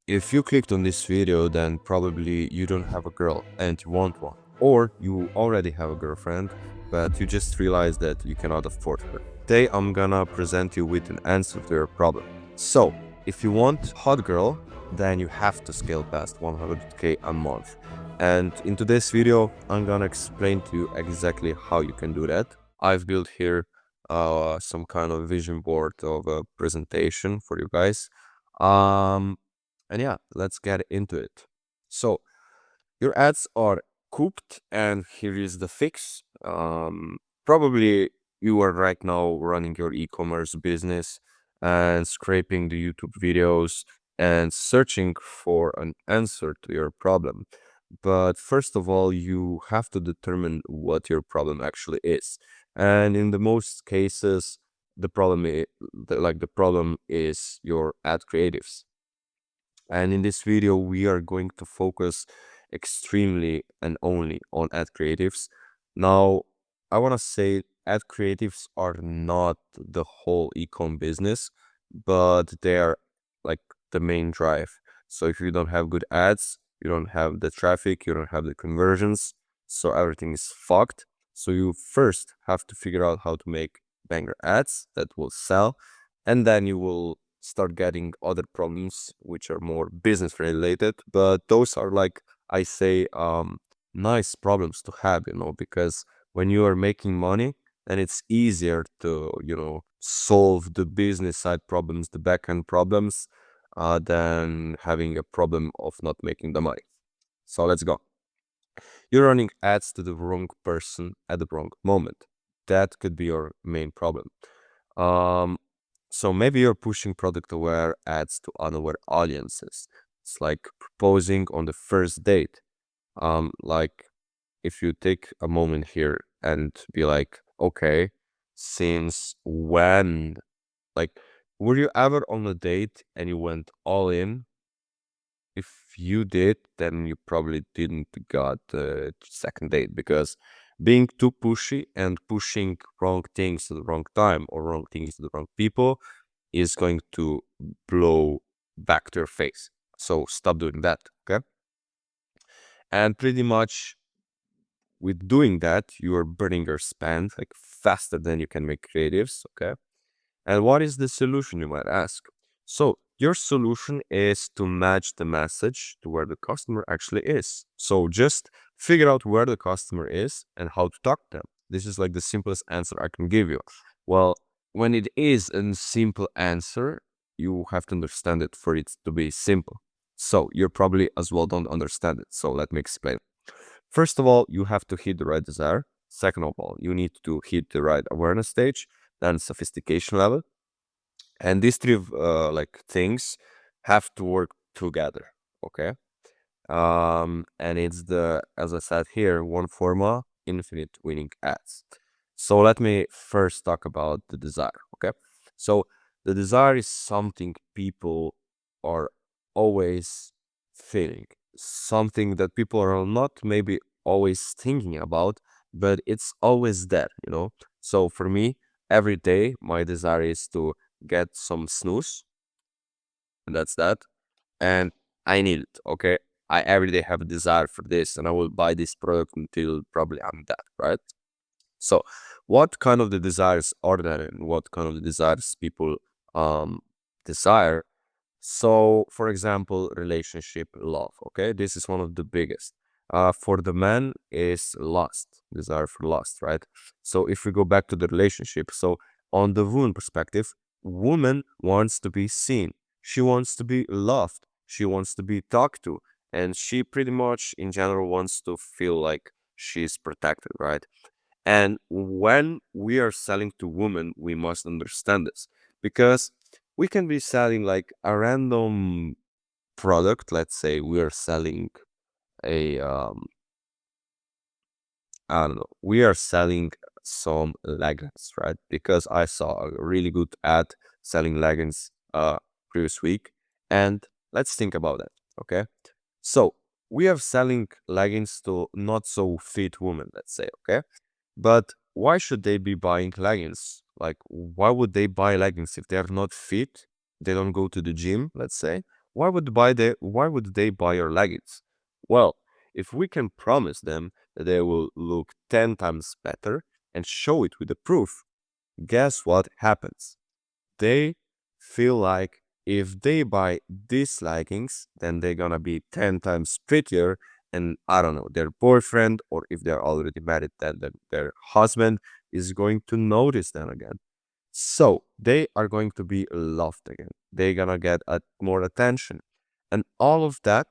If you clicked on this video, then probably you don't have a girl and you want one. Or you already have a girlfriend, but you just realized that you cannot afford her. Today, I'm gonna present you with an answer to your problem. So, if you want hot girl, then you have to scale past 100k a month. And in today's video, I'm gonna explain to you exactly how you can do that. I've built here some kind of vision board of a presentation for you guys. And yeah, let's get into it. So your ads are cooked, and here is the fix. Probably you are right now running your e-commerce business and scraping the YouTube videos and searching for an answer to your problem. But first of all, you have to determine what your problem actually is. And in the most cases, the problem is, the problem is your ad creatives. And in this video, we are going to focus extremely and only on ad creatives. Now, I want to say ad creatives are not the whole ecom business, but they are like the main drive. So if you don't have good ads, you don't have the traffic, you don't have the conversions, so everything is fucked. So you first have to figure out how to make banger ads that will sell, and then you will start getting other problems which are more business related, but those are like I say nice problems to have, because when you are making money, then it's easier to solve the business side problems, the back end problems, than having a problem of not making the money. So let's go. You're running ads to the wrong person at the wrong moment. That could be your main problem. um so maybe you're pushing product aware ads to unaware audiences. It's like proposing on the first date. Like if you take a moment here and be like, okay, since when, like, were you ever on a date and you went all in? If you did, then you probably didn't got a second date, because being too pushy and pushing wrong things at the wrong time or wrong things to the wrong people is going to blow back to your face. So stop doing that, okay? And pretty much with doing that, you are burning your spend like faster than you can make creatives, okay? And what is the solution, you might ask? So your solution is to match the message to where the customer actually is. So just figure out where the customer is and how to talk to them. This is like the simplest answer I can give you. Well, when it is a simple answer, you have to understand it for it to be simple. So you probably as well don't understand it. So let me explain. First of all, you have to hit the right desire. Second of all, you need to hit the right awareness stage, then sophistication level. And these three like things have to work together, okay? And it's the, as I said here, one formula, infinite winning ads. So let me first talk about the desire, okay? So the desire is something people are always feeling, something that people are not maybe always thinking about, but it's always there, So for me, every day, my desire is to get some snooze, and that's that. And I need it, okay? I every day have a desire for this, and I will buy this product until probably I'm dead, right? So, what kind of the desires are there, and what kind of the desires people um desire? So, for example, relationship, love, okay? This is one of the biggest. For the man is lust, desire for lust, right? So, if we go back to the relationship, so on the woman perspective, woman wants to be seen. She wants to be loved. She wants to be talked to. And she pretty much, in general, wants to feel like she's protected, right? And when we are selling to women, we must understand this, because we can be selling like a random product. Let's say we are selling a I don't know, we are selling some leggings, right? Because I saw a really good ad selling leggings previous week. And let's think about that, okay? So we are selling leggings to not so fit women, let's say, okay? But why should they be buying leggings? Like, why would they buy leggings if they are not fit? They don't go to the gym, let's say. why would they buy your leggings? Well, if we can promise them that they will look 10 times better and show it with the proof, guess what happens? They feel like if they buy these leggings, then they're gonna be 10 times prettier. And I don't know, their boyfriend, or if they're already married, then their husband is going to notice them again. So they are going to be loved again. They're gonna get more attention. And all of that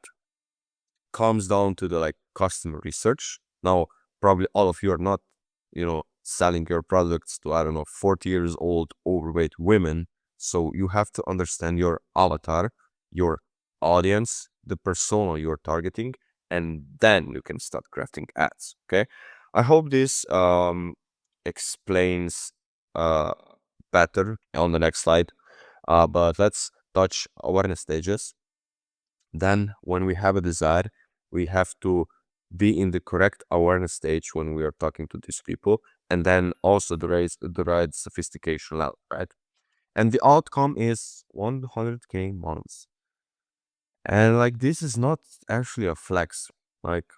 comes down to the like customer research. Now, probably all of you are not, selling your products to, I don't know, 40 years old overweight women. So you have to understand your avatar, your audience, the persona you're targeting, and then you can start crafting ads. Okay. I hope this explains uh better on the next slide. But let's touch awareness stages. Then, when we have a desire, we have to be in the correct awareness stage when we are talking to these people, and then also the right sophistication level, right? And the outcome is 100K months. And like this is not actually a flex. Like,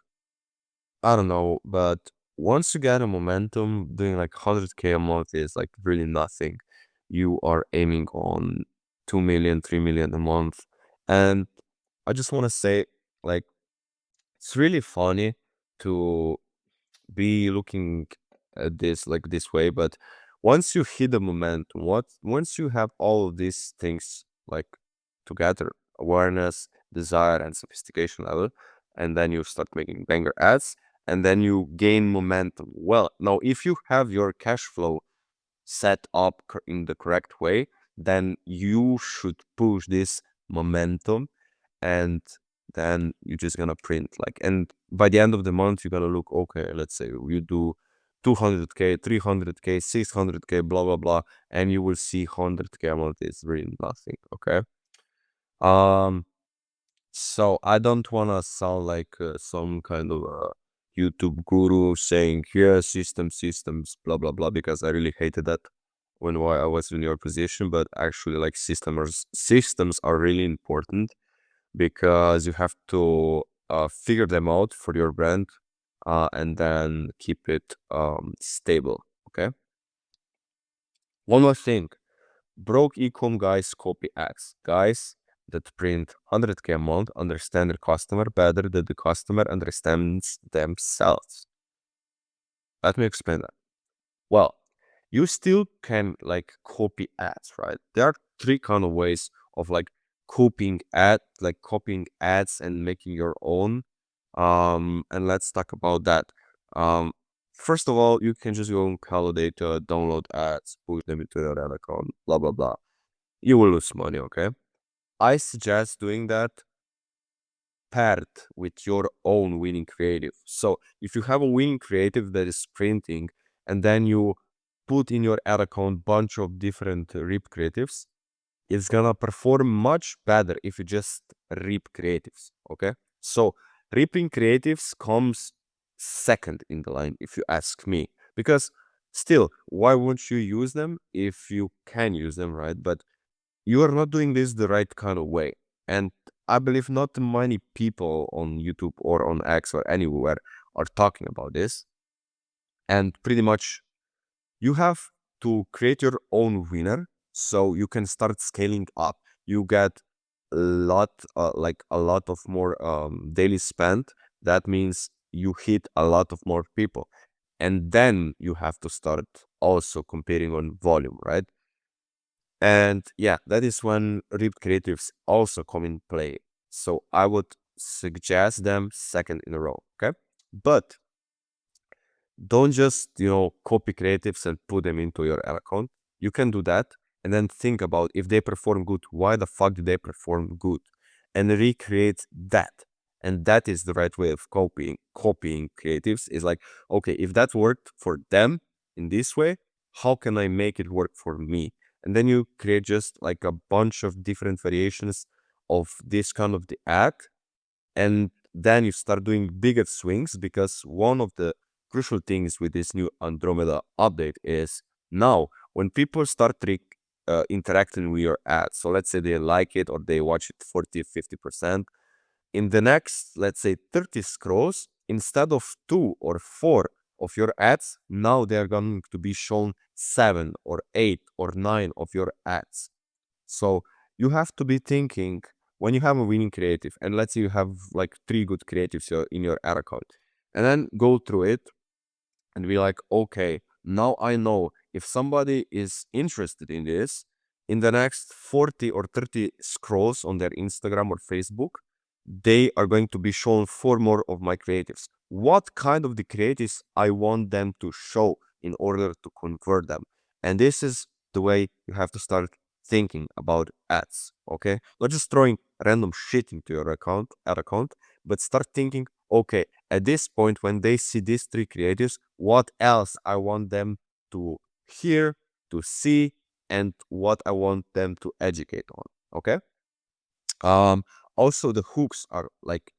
I don't know, but once you get a momentum, doing like 100K a month is like really nothing. You are aiming on 2 million, 3 million a month. And I just want to say, like, it's really funny to be looking at this like this way, but once you hit the momentum, once you have all of these things like together, awareness, desire, and sophistication level, and then you start making banger ads, and then you gain momentum. Well, now if you have your cash flow set up in the correct way, then you should push this momentum, and then you're just gonna print like, and by the end of the month you gotta look, okay, let's say you do 200K, 300K, 600K, blah blah blah, and you will see 100K a month is really nothing. Okay. um so I don't want to sound like some kind of YouTube guru saying here systems blah blah blah, because I really hated that when I was in your position. But actually, like, systems are really important, because you have to figure them out for your brand, and then keep it stable. Okay. One more thing. Broke ecom guys copy ads. Guys that print 100K a month understand their customer better than the customer understands themselves. Let me explain that. Well, you still can like copy ads, right? There are three kind of ways of like copying ads and making your own. And let's talk about that. Um, First of all, you can just go on Calo Data, download ads, push them into your ad account, blah blah blah. You will lose money, okay? I suggest doing that paired with your own winning creative. So if you have a winning creative that is printing, and then you put in your ad account bunch of different rip creatives, it's gonna perform much better if you just rip creatives. Okay. So ripping creatives comes second in the line, if you ask me, because still, why won't you use them if you can use them, right? But you are not doing this the right kind of way. And I believe not many people on YouTube or on X or anywhere are talking about this. And pretty much you have to create your own winner so you can start scaling up. You get a lot of more daily spend. That means you hit a lot of more people. And then you have to start also competing on volume, right? And yeah, that is when ripped creatives also come in play. So I would suggest them second in a row. Okay. But don't just, copy creatives and put them into your account. You can do that and then think about, if they perform good, why the fuck did they perform good? And recreate that. And that is the right way of copying creatives, is like, okay, if that worked for them in this way, how can I make it work for me? And then you create just like a bunch of different variations of this kind of the act, and then you start doing bigger swings, because one of the crucial things with this new Andromeda update is, now when people start interacting with your ad. So let's say they like it or they watch it 40-50%. In the next, let's say 30 scrolls, instead of 2 or 4 of your ads, now they're going to be shown 7 or 8 or 9 of your ads. So you have to be thinking when you have a winning creative, and let's say you have like 3 good creatives in your ad account, and then go through it and be like, okay, now I know if somebody is interested in this, in the next 40 or 30 scrolls on their Instagram or Facebook, they are going to be shown 4 more of my creatives. What kind of the creatives I want them to show in order to convert them? And this is the way you have to start thinking about ads, okay? Not just throwing random shit into your ad account, but start thinking, okay, at this point, when they see these 3 creatives, what else I want them to hear, to see, and what I want them to educate on, okay? Um, Also, the hooks are like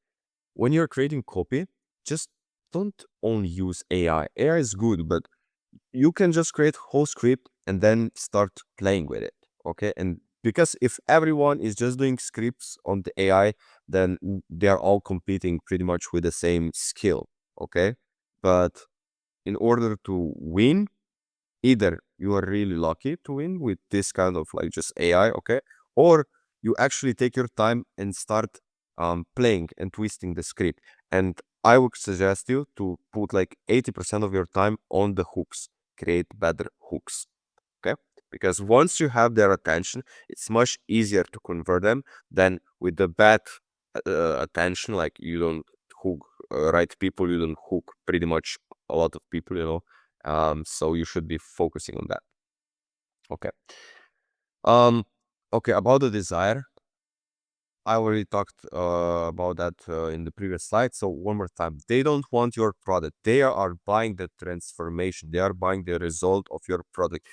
when you're creating copy, just don't only use AI. AI is good, but you can just create whole script and then start playing with it. Okay. And because if everyone is just doing scripts on the AI, then they are all competing pretty much with the same skill. Okay. But in order to win, either you are really lucky to win with this kind of like just AI, okay, or you actually take your time and start playing and twisting the script. And I would suggest you to put like 80% of your time on the hooks, create better hooks, okay? Because once you have their attention, it's much easier to convert them than with the bad attention. Like you don't hook right people, you don't hook pretty much a lot of people, you know. So you should be focusing on that. Okay. Um, okay, about the desire, I already talked about that in the previous slide. So one more time, they don't want your product. They are buying the transformation. They are buying the result of your product.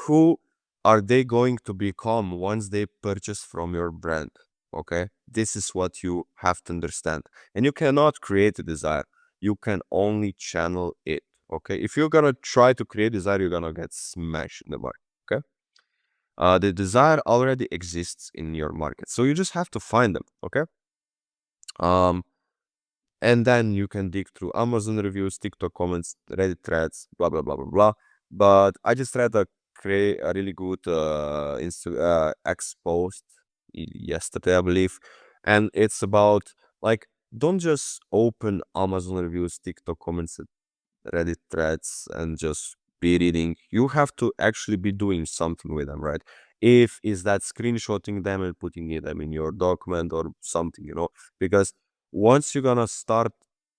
Who are they going to become once they purchase from your brand? Okay, this is what you have to understand. And you cannot create a desire. You can only channel it. Okay, if you're gonna try to create desire, you're gonna get smashed in the market. Okay, the desire already exists in your market, so you just have to find them. Okay, um, and then you can dig through Amazon reviews, TikTok comments, Reddit threads, blah blah blah blah blah. But I just read a really good X post yesterday, I believe, and it's about like don't just open Amazon reviews, TikTok comments, Reddit threads and just be reading. You have to actually be doing something with them, right? If is that screenshotting them and putting them in your document or something, you know, because once you're gonna start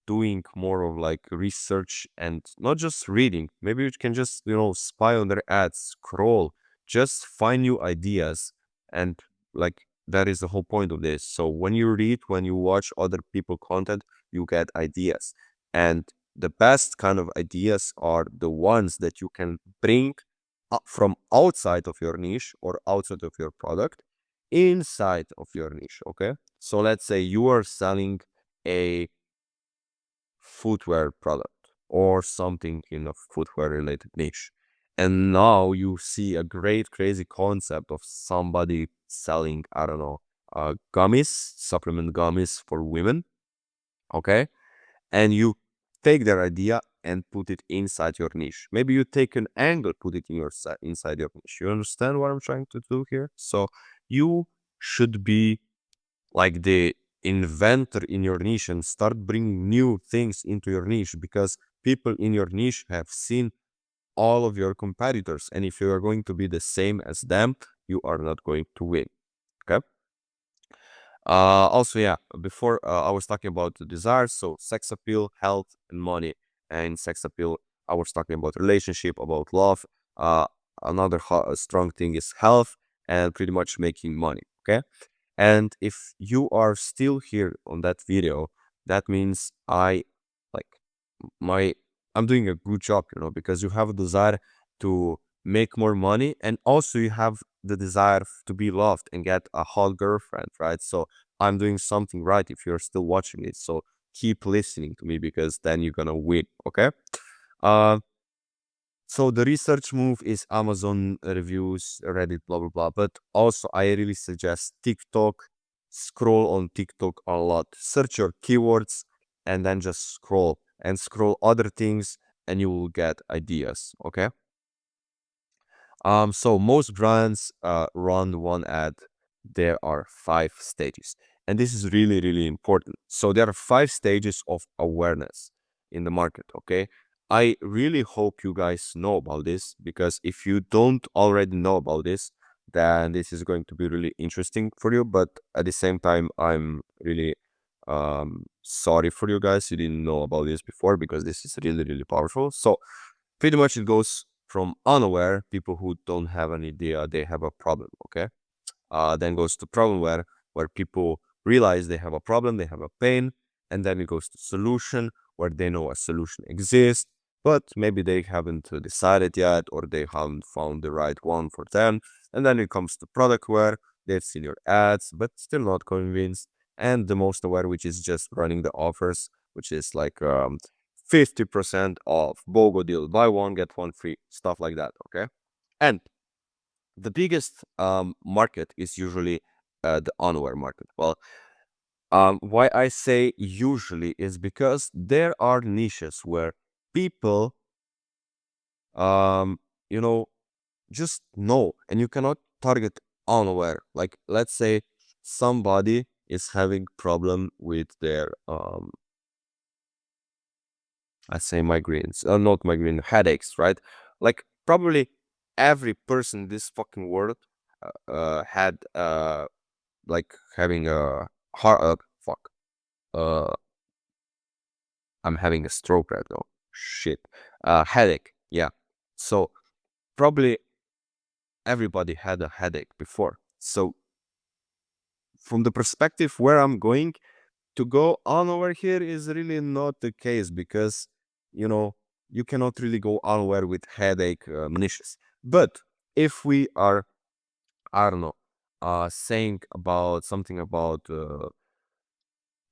doing more of like research and not just reading, maybe you can just, you know, spy on their ads, scroll, just find new ideas. And like that is the whole point of this. So when you read, when you watch other people content, you get ideas. And the best kind of ideas are the ones that you can bring up from outside of your niche or outside of your product inside of your niche. Okay, so let's say you are selling a footwear product or something in a footwear related niche, and now you see a great crazy concept of somebody selling, I don't know, gummies, supplement gummies for women. Okay, and you take their idea and put it inside your niche. Maybe you take an angle, put it in your inside your niche. You understand what I'm trying to do here? So you should be like the inventor in your niche and start bringing new things into your niche, because people in your niche have seen all of your competitors, and if you are going to be the same as them, you are not going to win. Okay. Also, yeah, before I was talking about the desires, so sex appeal, health, and money. And sex appeal, I was talking about relationship, about love. Uh, Another strong thing is health and pretty much making money. Okay. And if you are still here on that video, that means like my I'm doing a good job, you know, because you have a desire to make more money, and also you have the desire to be loved and get a hot girlfriend, right? So I'm doing something right if you're still watching it. So keep listening to me, because then you're gonna win. Okay. Uh, So the research move is Amazon reviews, Reddit, blah blah blah. But also I really suggest TikTok. Scroll on TikTok a lot. Search your keywords and then just scroll and scroll other things and you will get ideas. Okay. So most brands run one ad. There are 5 stages, and this is really, really important. So there are 5 stages of awareness in the market. Okay, I really hope you guys know about this because if you don't already know about this, then this is going to be really interesting for you. But at the same time, I'm really sorry for you guys you didn't know about this before because this is really, really powerful. So pretty much it goes from unaware people who don't have an idea they have a problem. Okay, then goes to problem where people realize they have a problem, they have a pain, and then it goes to solution where they know a solution exists, but maybe they haven't decided yet or they haven't found the right one for them. And then it comes to product where they've seen your ads but still not convinced, and the most aware, which is just running the offers, which is like 50% off, BOGO deal, buy one get one free, stuff like that. Okay, and the biggest market is usually the unaware market. Well, why I say usually is because there are niches where people, um, you know, just know, and you cannot target unaware. Like, let's say somebody is having problem with their, I say migraines, not migraine, headaches, right? Like, probably every person in this fucking world had like having a heart fuck uh I'm having a stroke right now, shit, headache, yeah. So probably everybody had a headache before. So from the perspective where I'm going to go on over here is really not the case because you know you cannot really go unaware with headache niches. But if we are, I don't know, saying about something about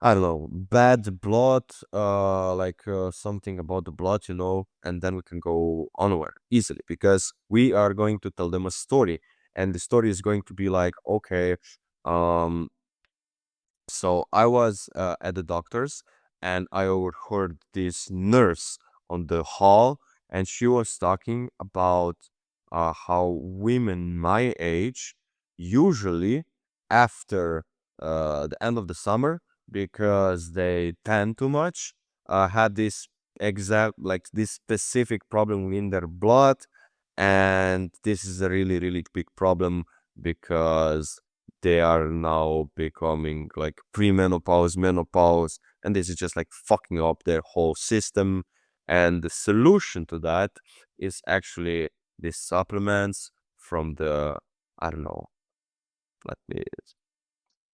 I don't know, bad blood, like something about the blood, and then we can go onward easily because we are going to tell them a story, and the story is going to be like, okay, um, so I was at the doctor's and I overheard this nurse on the hall, and she was talking about how women my age usually after the end of the summer because they tan too much had this exact like this specific problem in their blood, and this is a really really big problem because they are now becoming like premenopause, menopause, and this is just like fucking up their whole system. And the solution to that is actually these supplements from the, I don't know, let me,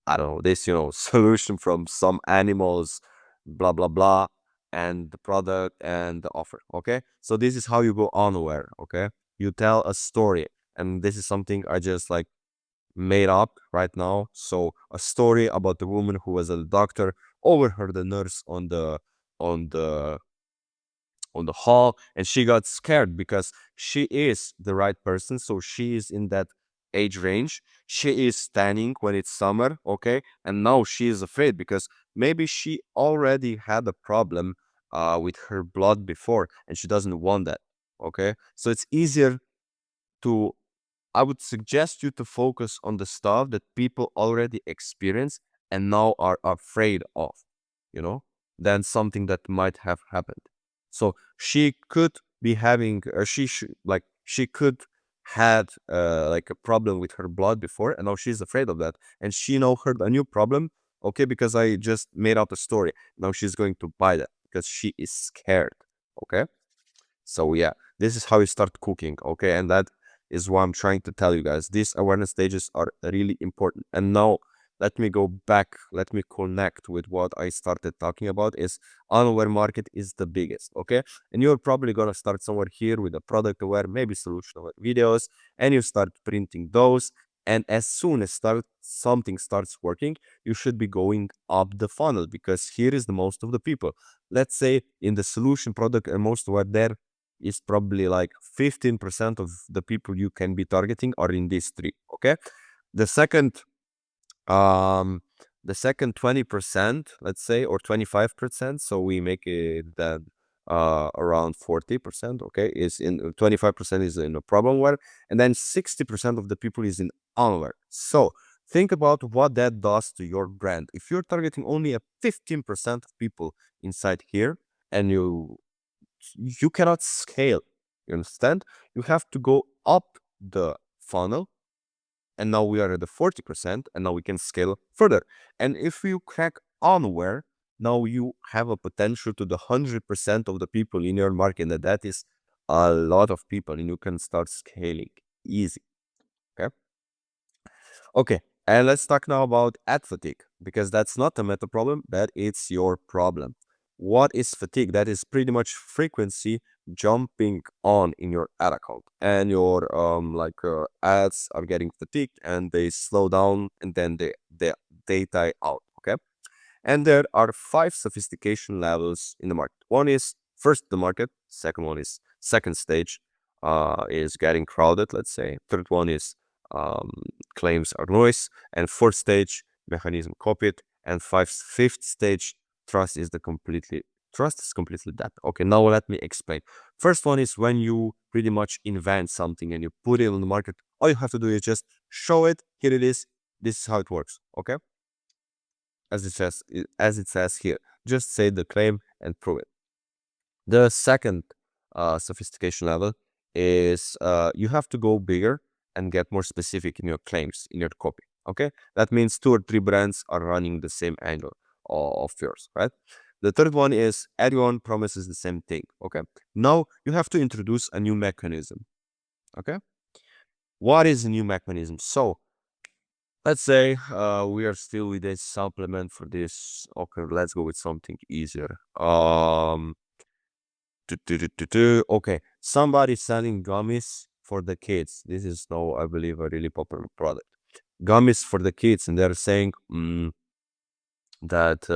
I don't know, this, solution from some animals, blah, blah, blah, and the product and the offer. Okay. So this is how you go onward. Okay. You tell a story. And this is something I just like made up right now. So a story about the woman who was a doctor overheard the nurse on the on the hall, and she got scared because she is the right person. So she is in that age range. She is standing when it's summer, okay, and now she is afraid because maybe she already had a problem with her blood before, and she doesn't want that. Okay, so it's easier to, I would suggest you to focus on the stuff that people already experience and now are afraid of, you know, than something that might have happened. So she could be having, or she should, like, she could had like a problem with her blood before, and now she's afraid of that, and she now heard a new problem. Okay, because I just made out a story. Now she's going to buy that because she is scared. Okay. So yeah, this is how you start cooking, okay? And that is what I'm trying to tell you guys. These awareness stages are really important. And now let me go back, let me connect with what I started talking about is unaware market is the biggest, okay? And you're probably gonna start somewhere here with a product aware, maybe solution aware videos, and you start printing those. And as soon as something starts working, you should be going up the funnel because here is the most of the people. Let's say in the solution product and most were there is probably like 15% of the people you can be targeting are in these three. Okay. The second um the second 20%, let's say, or 25%, so we make it that around 40%, okay, is in 25% is in a problemware, and then 60% of the people is in unaware. So think about what that does to your brand. If you're targeting only a 15% of people inside here, and you cannot scale, you understand? You have to go up the funnel, and now we are at the 40%, and now we can scale further. And if you crack unaware, now you have a potential to the 100% of the people in your market, and that is a lot of people, and you can start scaling easy. Okay. Okay, and let's talk now about ad fatigue, because that's not a meta problem, but it's your problem. What is fatigue? That is pretty much frequency jumping on in your ad account, and your ads are getting fatigued and they slow down, and then they die out. Okay, and there are 5 sophistication levels in the market. One is first the market. Second one is second stage, is getting crowded, let's say. Third one is um, claims are noise. And fourth stage, mechanism copied. And fifth stage, trust is completely dead. Okay, now let me explain. First one is when you pretty much invent something and you put it on the market. All you have to do is just show it. Here it is. This is how it works. Okay, as it says here. Just say the claim and prove it. The second sophistication level is you have to go bigger and get more specific in your claims, in your copy. Okay, that means 2 or 3 brands are running the same angle of yours, right? The third one is everyone promises the same thing. Okay, now you have to introduce a new mechanism. Okay, what is a new mechanism? So let's say we are still with a supplement for this. Okay, let's go with something easier. Okay, somebody selling gummies for the kids. This is now, I believe, a really popular product. Gummies for the kids, and they're saying that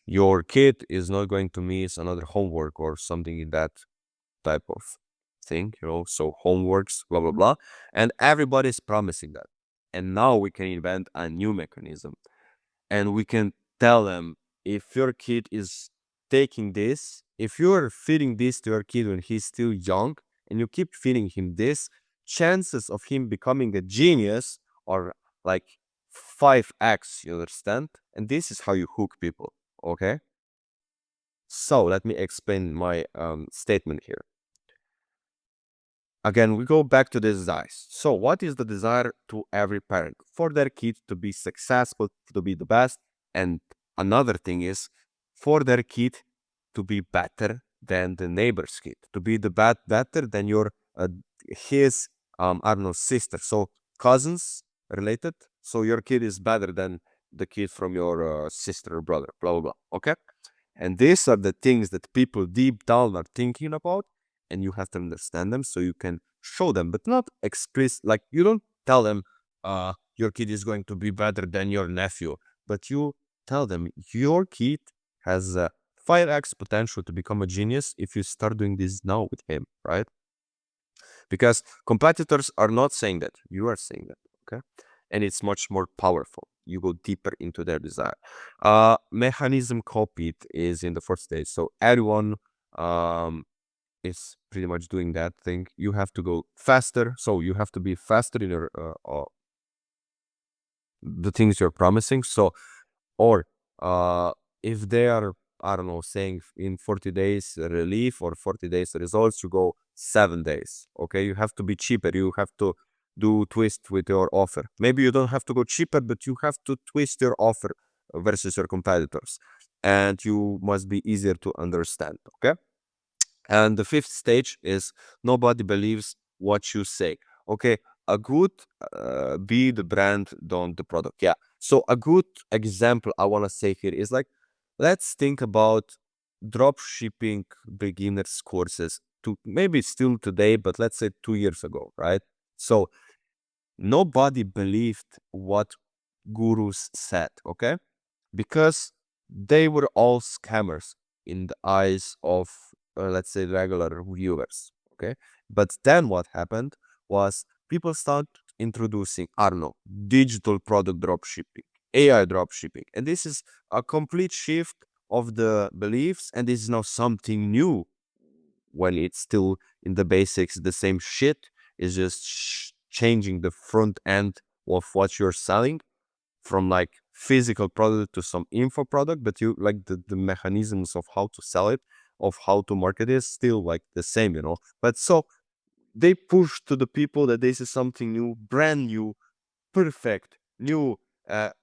your kid is not going to miss another homework or something in that type of thing, so homeworks, blah blah blah, and everybody's promising that. And now we can invent a new mechanism, and we can tell them, if your kid is taking this, if you're feeding this to your kid when he's still young, and you keep feeding him this, chances of him becoming a genius are like 5x, you understand? And this is how you hook people. Okay, so let me explain my statement here. Again, we go back to the desires. So what is the desire to every parent? For their kid to be successful, to be the best. And another thing is for their kid to be better than the neighbor's kid, to be better than your his I don't know, sister. So cousins related. So your kid is better than the kid from your sister or brother, blah blah blah. Okay, and these are the things that people deep down are thinking about, and you have to understand them so you can show them, but not express, like, you don't tell them your kid is going to be better than your nephew, but you tell them your kid has a 5x potential to become a genius if you start doing this now with him, right? Because competitors are not saying that, you are saying that. Okay, and it's much more powerful. You go deeper into their desire. Mechanism copied is in the fourth stage, so everyone is pretty much doing that thing. You have to go faster, so you have to be faster in your the things you're promising. So, or if they are, I don't know, saying in 40 days relief or 40 days results, you go 7 days. Okay, you have to be cheaper. You have to do twist with your offer. Maybe you don't have to go cheaper, but you have to twist your offer versus your competitors, and you must be easier to understand. Okay, and the fifth stage is nobody believes what you say. Okay, a good be the brand, don't the product. Yeah. So a good example I want to say here is like, let's think about drop shipping beginners courses to maybe still today, but let's say 2 years ago, right? So nobody believed what gurus said, okay? Because they were all scammers in the eyes of let's say regular viewers. Okay, but then what happened was people start introducing, I don't know, digital product drop shipping, AI drop shipping, and this is a complete shift of the beliefs, and this is now something new when it's still in the basics the same shit. Is just changing the front end of what you're selling from like physical product to some info product, but you like the mechanisms of how to sell it, of how to market is still like the same, you know. But so they push to the people that this is something new, brand new, perfect, new.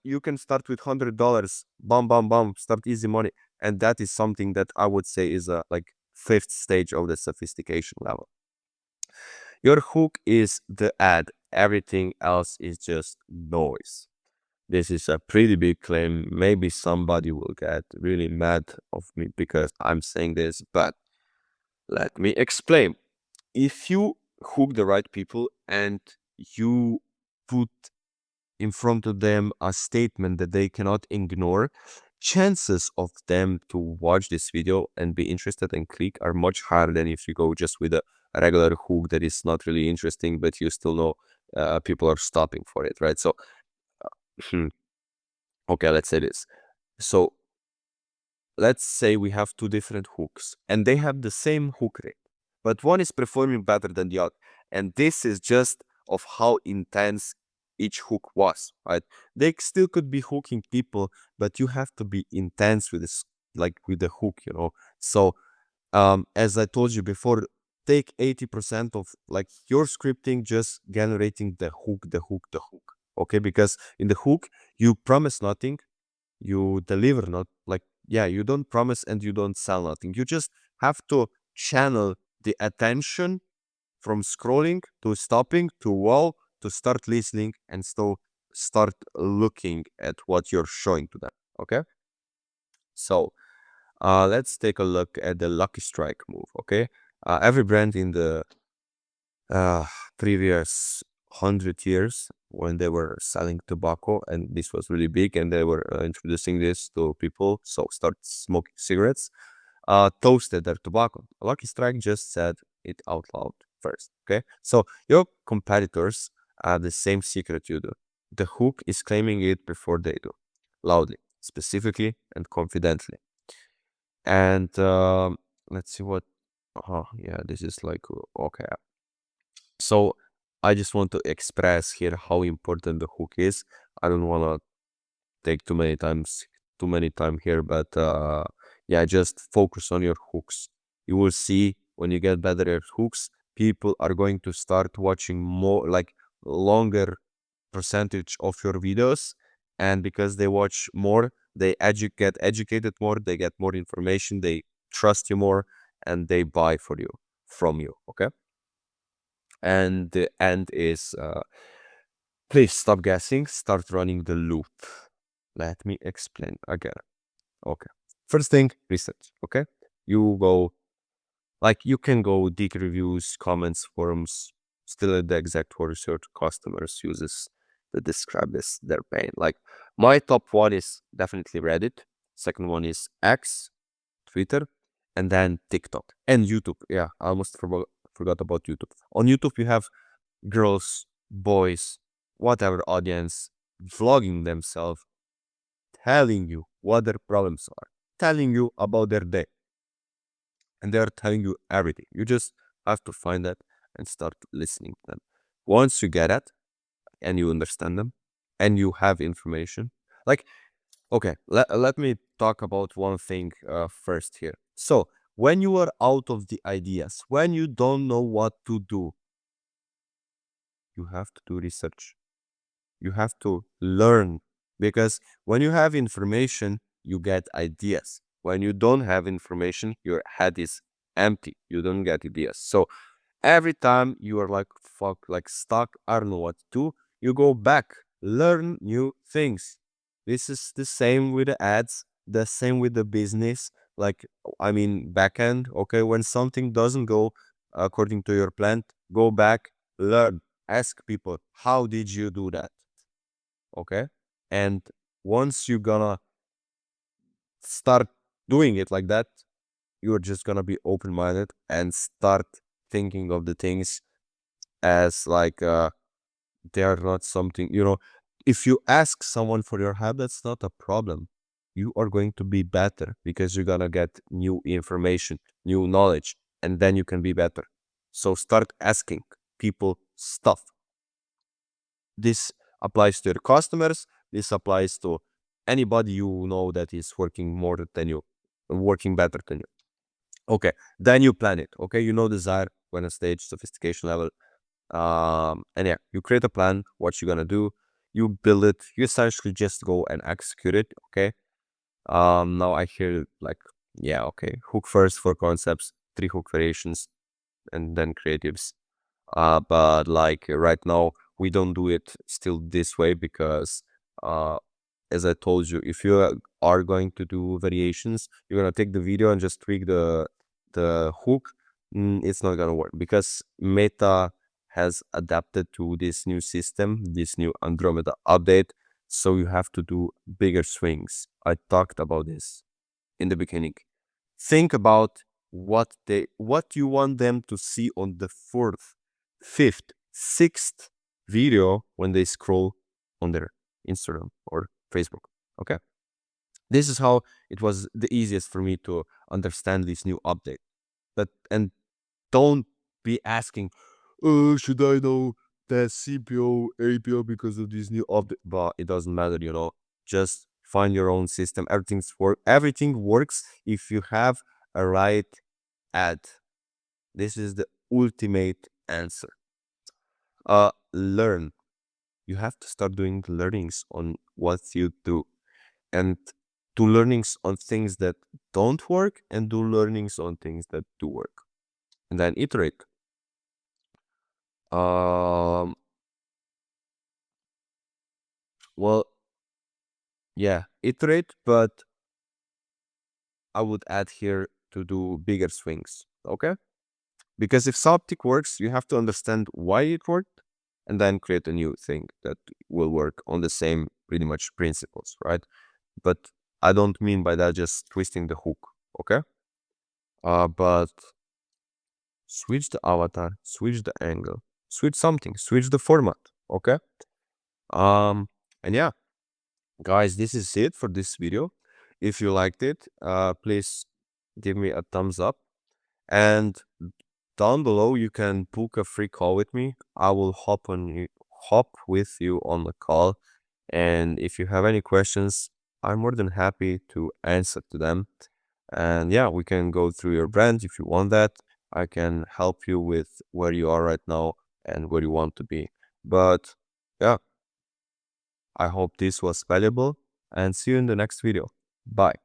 You can start with $100, bam, bam, bam, start easy money, and that is something that I would say is a like fifth stage of the sophistication level. Your hook is the ad. Everything else is just noise. This is a pretty big claim. Maybe somebody will get really mad of me because I'm saying this, but let me explain. If you hook the right people and you put in front of them a statement that they cannot ignore, chances of them to watch this video and be interested and click are much higher than if you go just with a regular hook that is not really interesting, but you still know people are stopping for it, right? So, okay, let's say this. So let's say we have two different hooks and they have the same hook rate, but one is performing better than the other. And this is just of how intense each hook was, right? They still could be hooking people, but you have to be intense with this, like with the hook, you know? So, as I told you before, take 80% of like your scripting, just generating the hook, the hook, the hook. Okay, because in the hook, you promise nothing, you deliver not like, yeah, you don't promise and you don't sell nothing. You just have to channel the attention from scrolling to stopping to wow to start listening and still start looking at what you're showing to them. Okay, so let's take a look at the Lucky Strike move. Okay, every brand in the uh, previous 100 years when they were selling tobacco, and this was really big, and they were introducing this to people, so start smoking cigarettes, toasted their tobacco. Lucky Strike just said it out loud first. Okay, so your competitors have the same secret you do. The hook is claiming it before they do, loudly, specifically, and confidently. And let's see what. Oh, yeah, this is like okay. So I just want to express here how important the hook is. I don't want to take too many time here, but yeah, just focus on your hooks. You will see when you get better at hooks, people are going to start watching more like longer percentage of your videos, and because they watch more, they get educated more, they get more information, they trust you more, and they buy for you from you. Okay, and the end is please stop guessing, start running the loop. Let me explain again. Okay, first thing, research. Okay, you go like you can go dig reviews, comments, forums, still at the exact word research customers uses to describe this their pain. Like my top one is definitely Reddit, second one is X, Twitter, and then TikTok and YouTube. Yeah, I almost forgot about YouTube. On YouTube you have girls, boys, whatever audience, vlogging themselves, telling you what their problems are, telling you about their day, and they're telling you everything. You just have to find that and start listening to them. Once you get it and you understand them and you have information, like, okay, let me talk about one thing first here. So, when you are out of the ideas, when you don't know what to do, you have to do research. You have to learn because when you have information, you get ideas. When you don't have information, your head is empty. You don't get ideas. So every time you are like, fuck, like stuck, I don't know what to do, you go back, learn new things. This is the same with the ads, the same with the business. Like, I mean, backend, okay, when something doesn't go according to your plan, go back, learn, ask people, how did you do that? Okay, and once you're gonna start doing it like that, you're just gonna be open-minded and start thinking of the things as like they are not something, if you ask someone for your help, that's not a problem. You are going to be better because you're gonna get new information, new knowledge, and then you can be better. So start asking people stuff. This applies to your customers. This applies to anybody you know that is working more than you, working better than you. Okay, then you plan it. Okay, you know desire, when a stage, sophistication level. And yeah, you create a plan, what you're gonna do, you build it, you essentially just go and execute it. Okay. Now I hear like, yeah, okay, hook first for concepts, 3 hook variations, and then creatives. But like right now, we don't do it still this way because, uh, as I told you, if you are going to do variations, you're gonna take the video and just tweak the hook. It's not gonna work because Meta has adapted to this new system, this new Andromeda update. So you have to do bigger swings. I talked about this in the beginning. Think about what you want them to see on the 4th, 5th, 6th video when they scroll on their Instagram or Facebook. Okay. This is how it was the easiest for me to understand this new update. But and don't be asking, should I know the CPO, APO because of this new update? But it doesn't matter. Just find your own system. Everything works if you have a right ad. This is the ultimate answer. Learn. You have to start doing learnings on what you do, and do learnings on things that don't work, and do learnings on things that do work, and then iterate. Um, well, yeah, iterate, but I would add here to do bigger swings. Okay. Because if Soptic works, you have to understand why it worked and then create a new thing that will work on the same pretty much principles, right? But I don't mean by that just twisting the hook, okay? But switch the avatar, switch the angle, switch something, switch the format, okay? And yeah, guys, this is it for this video. If you liked it, please give me a thumbs up, and down below you can book a free call with me. I will hop with you on the call, and if you have any questions, I'm more than happy to answer to them. And yeah, we can go through your brand if you want that. I can help you with where you are right now and where you want to be. But yeah, I hope this was valuable, and see you in the next video. Bye.